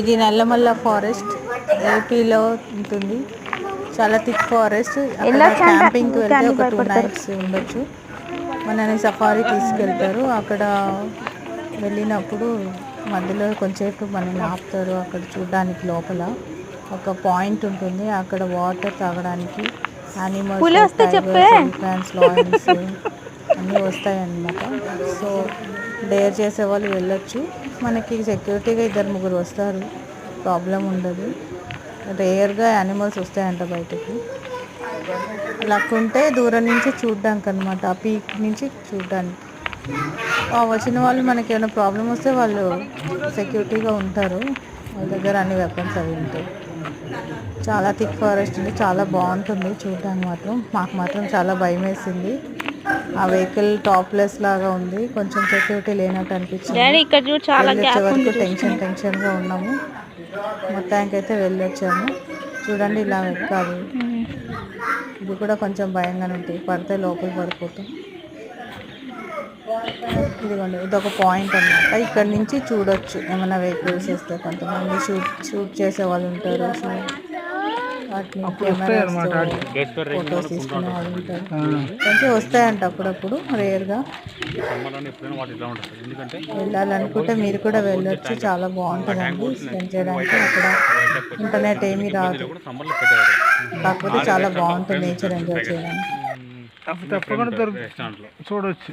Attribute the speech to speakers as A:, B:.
A: ఇది నల్లమల్ల ఫారెస్ట్ ఏపీలో ఉంటుంది. చాలా థిక్ ఫారెస్ట్. అక్కడ క్యాంపింగ్కి వెళ్తే ఒక 2 nights ఉండొచ్చు. మనని సఫారీ తీసుకెళ్తారు. అక్కడ వెళ్ళినప్పుడు మధ్యలో కొంచెంసేపు మనల్ని ఆపుతారు. అక్కడ చూడడానికి లోపల ఒక పాయింట్ ఉంటుంది. అక్కడ వాటర్ తాగడానికి యానిమల్స్, టైగర్స్, ఎలిఫెంట్స్, లయన్స్ అన్నీ వస్తాయన్నమాట. సో డేర్ చేసే వాళ్ళు వెళ్ళొచ్చు. మనకి సెక్యూరిటీగా 2-3 వస్తారు, ప్రాబ్లం ఉండదు. రేర్గా యానిమల్స్ వస్తాయంట బయటకి. లక్ ఉంటే దూరం నుంచి చూడడానికి అనమాట, ఆ పీక్ నుంచి చూడడానికి. వచ్చిన వాళ్ళు మనకి ఏమైనా ప్రాబ్లం వస్తే వాళ్ళు సెక్యూరిటీగా ఉంటారు. వాళ్ళ దగ్గర అన్ని వెపన్స్ అవి ఉంటాయి. చాలా థిక్ ఫారెస్ట్ ఉంది. చాలా బాగుంటుంది చూడడానికి. మాకు మాత్రం చాలా భయం వేసింది. ఆ వెహికల్ టాప్లెస్ లాగా ఉంది. కొంచెం సెక్యూరిటీ లేనట్టు అనిపించింది. వెళ్ళొచ్చే వరకు టెన్షన్గా ఉన్నాము. మొత్తానికి అయితే వెళ్ళొచ్చాము. చూడండి, ఇలా ఎక్కాలి. ఇది కూడా కొంచెం భయంగానే ఉంటుంది. పడితే లోపల పడిపోతాం. ఇదిగోండి, ఇదొక పాయింట్ అనమాట. ఇక్కడ నుంచి చూడొచ్చు ఏమైనా వెహికల్స్ వస్తే. కొంతమంది షూట్ చేసే వాళ్ళు ఉంటారు. వాటిని ఫొటోస్ తీసుకునే వాళ్ళు ఉంటారు. కొంచెం వస్తాయంట అప్పుడప్పుడు, రేర్గా. వెళ్ళాలనుకుంటే మీరు కూడా వెళ్ళొచ్చు. చాలా బాగుంటుందండి స్పెండ్ చేయడానికి. అక్కడ ఇంటర్నెట్ ఏమీ రాదు, కాకపోతే చాలా బాగుంటుంది నేచర్ ఎంజాయ్ చేయడానికి.
B: తప్పకుండా చూడవచ్చు.